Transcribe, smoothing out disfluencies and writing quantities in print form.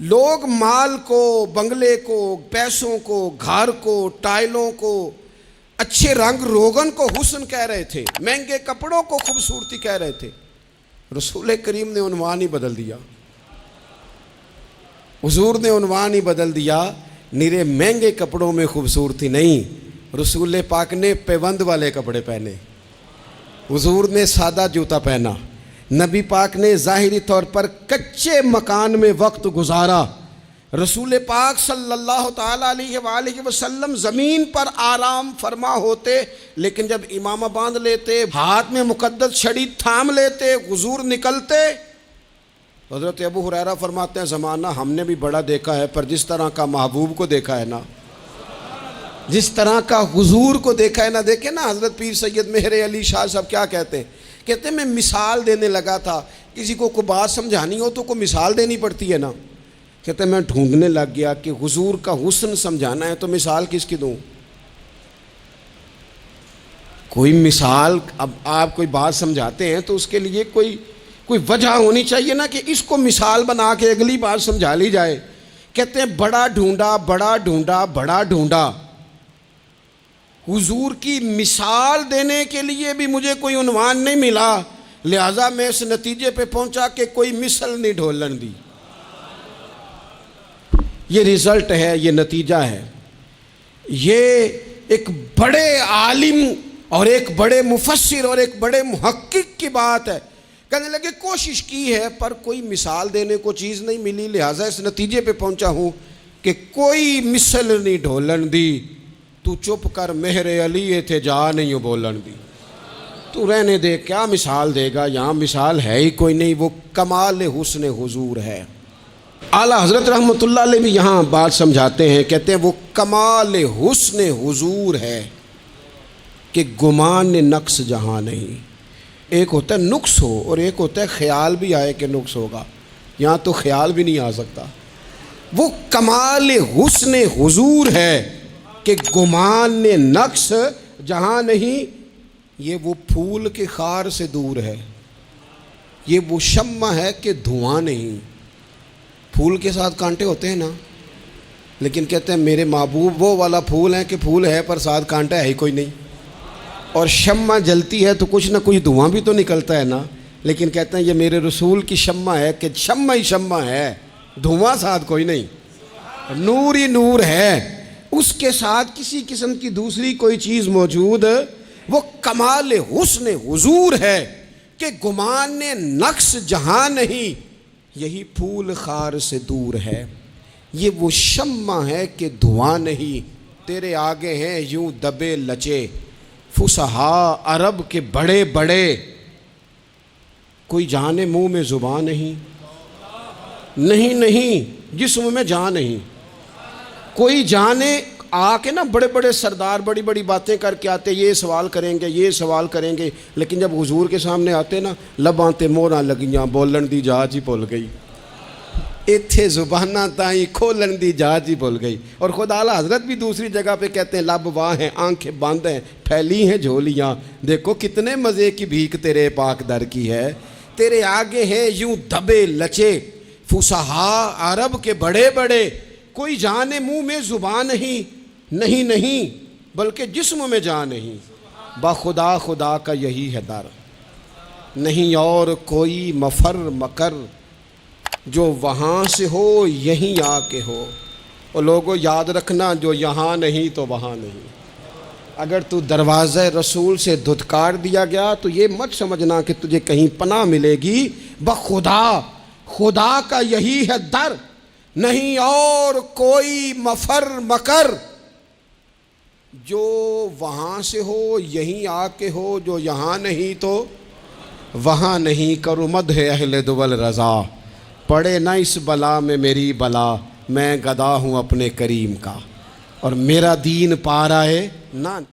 لوگ مال کو، بنگلے کو، پیسوں کو، گھر کو، ٹائلوں کو، اچھے رنگ روغن کو حسن کہہ رہے تھے، مہنگے کپڑوں کو خوبصورتی کہہ رہے تھے۔ رسول کریم نے عنوان ہی بدل دیا، حضور نے عنوان ہی بدل دیا۔ نیرے مہنگے کپڑوں میں خوبصورتی نہیں، رسول پاک نے پیوند والے کپڑے پہنے، حضور نے سادہ جوتا پہنا، نبی پاک نے ظاہری طور پر کچے مکان میں وقت گزارا۔ رسول پاک صلی اللہ تعالیٰ علیہ وآلہ وسلم زمین پر آرام فرما ہوتے، لیکن جب امامہ باندھ لیتے، ہاتھ میں مقدس چھڑی تھام لیتے، حضور نکلتے۔ حضرت ابو ہریرہ فرماتے ہیں زمانہ ہم نے بھی بڑا دیکھا ہے، پر جس طرح کا محبوب کو دیکھا ہے نا، جس طرح کا حضور کو دیکھا ہے نا۔ دیکھیں نا حضرت پیر سید مہر علی شاہ صاحب کیا کہتے ہیں، کہتے ہیں میں مثال دینے لگا تھا، کسی کو کوئی بات سمجھانی ہو تو کوئی مثال دینی پڑتی ہے نا۔ کہتے ہیں میں ڈھونڈنے لگ گیا کہ حضور کا حسن سمجھانا ہے تو مثال کس کی دوں؟ کوئی مثال، اب آپ کوئی بات سمجھاتے ہیں تو اس کے لیے کوئی وجہ ہونی چاہیے نا کہ اس کو مثال بنا کے اگلی بات سمجھا لی جائے۔ کہتے ہیں بڑا ڈھونڈا بڑا ڈھونڈا بڑا ڈھونڈا، حضور کی مثال دینے کے لیے بھی مجھے کوئی عنوان نہیں ملا، لہٰذا میں اس نتیجے پہ پہنچا کہ کوئی مثل نہیں ڈھولن دی۔ یہ رزلٹ ہے، یہ نتیجہ ہے۔ یہ ایک بڑے عالم اور ایک بڑے مفسر اور ایک بڑے محقق کی بات ہے۔ کہنے لگے کوشش کی ہے پر کوئی مثال دینے کو چیز نہیں ملی، لہٰذا اس نتیجے پہ پہنچا ہوں کہ کوئی مثل نہیں ڈھولن دی۔ تو چپ کر مہر علی تھے جا نہیں بولن دی، تو رہنے دے، کیا مثال دے گا، یہاں مثال ہے ہی کوئی نہیں، وہ کمال حسن حضور ہے۔ اعلیٰ حضرت رحمۃ اللہ علیہ بھی یہاں بات سمجھاتے ہیں، کہتے ہیں وہ کمال حسن حضور ہے کہ گمان نقص جہاں نہیں۔ ایک ہوتا ہے نقص ہو اور ایک ہوتا ہے خیال بھی آئے کہ نقص ہوگا، یہاں تو خیال بھی نہیں آ سکتا۔ وہ کمال حسن حضور ہے کہ گمان نقص جہاں نہیں۔ یہ وہ پھول کے خار سے دور ہے، یہ وہ شمع ہے کہ دھواں نہیں۔ پھول کے ساتھ کانٹے ہوتے ہیں نا، لیکن کہتے ہیں میرے محبوب وہ والا پھول ہے کہ پھول ہے پر ساتھ کانٹا ہے ہی کوئی نہیں، اور شمع جلتی ہے تو کچھ نہ کچھ دھواں بھی تو نکلتا ہے نا، لیکن کہتے ہیں یہ میرے رسول کی شمع ہے کہ شمع ہی شمع ہے، دھواں ساتھ کوئی نہیں، نور ہی نور ہے، اس کے ساتھ کسی قسم کی دوسری کوئی چیز موجود۔ وہ کمال حسن حضور ہے کہ گمان نقص جہاں نہیں، یہی پھول خار سے دور ہے۔ یہ وہ شمع ہے کہ دھواں نہیں، تیرے آگے ہیں یوں دبے لچے فصحا عرب کے بڑے بڑے، کوئی جانے منہ میں زبان نہیں، نہیں نہیں جسم میں جان نہیں۔ کوئی جانے آ کے نا بڑے بڑے سردار بڑی بڑی باتیں کر کے آتے، یہ سوال کریں گے یہ سوال کریں گے، لیکن جب حضور کے سامنے آتے نا لباں تے موہراں لگیاں، بولن دی جاچ ہی بھول گئی، ایتھے زباناں تائیں کھولن دی جاچ ہی بھول گئی۔ اور خدا اعلیٰ حضرت بھی دوسری جگہ پہ کہتے ہیں لب واہ ہیں آنکھیں بند ہیں پھیلی ہیں جھولیاں، دیکھو کتنے مزے کی بھیک تیرے پاک در کی ہے، تیرے آگے ہیں یوں دبے لچے فصحا عرب کے بڑے بڑے، کوئی جانے منہ میں زبان نہیں، نہیں نہیں بلکہ جسم میں جان نہیں، با خدا خدا کا یہی ہے در، نہیں اور کوئی مفر مکر، جو وہاں سے ہو یہیں آ کے ہو۔ اور لوگوں یاد رکھنا جو یہاں نہیں تو وہاں نہیں۔ اگر تو دروازہ رسول سے دھتکار دیا گیا تو یہ مت سمجھنا کہ تجھے کہیں پناہ ملے گی، بخدا خدا کا یہی ہے در، نہیں اور کوئی مفر مکر، جو وہاں سے ہو یہیں آ کے ہو، جو یہاں نہیں تو وہاں نہیں۔ کرو مدح اہل دول رضا، پڑے نہ اس بلا میں میری بلا، میں گدا ہوں اپنے کریم کا، اور میرا دین پا رہا ہے نہ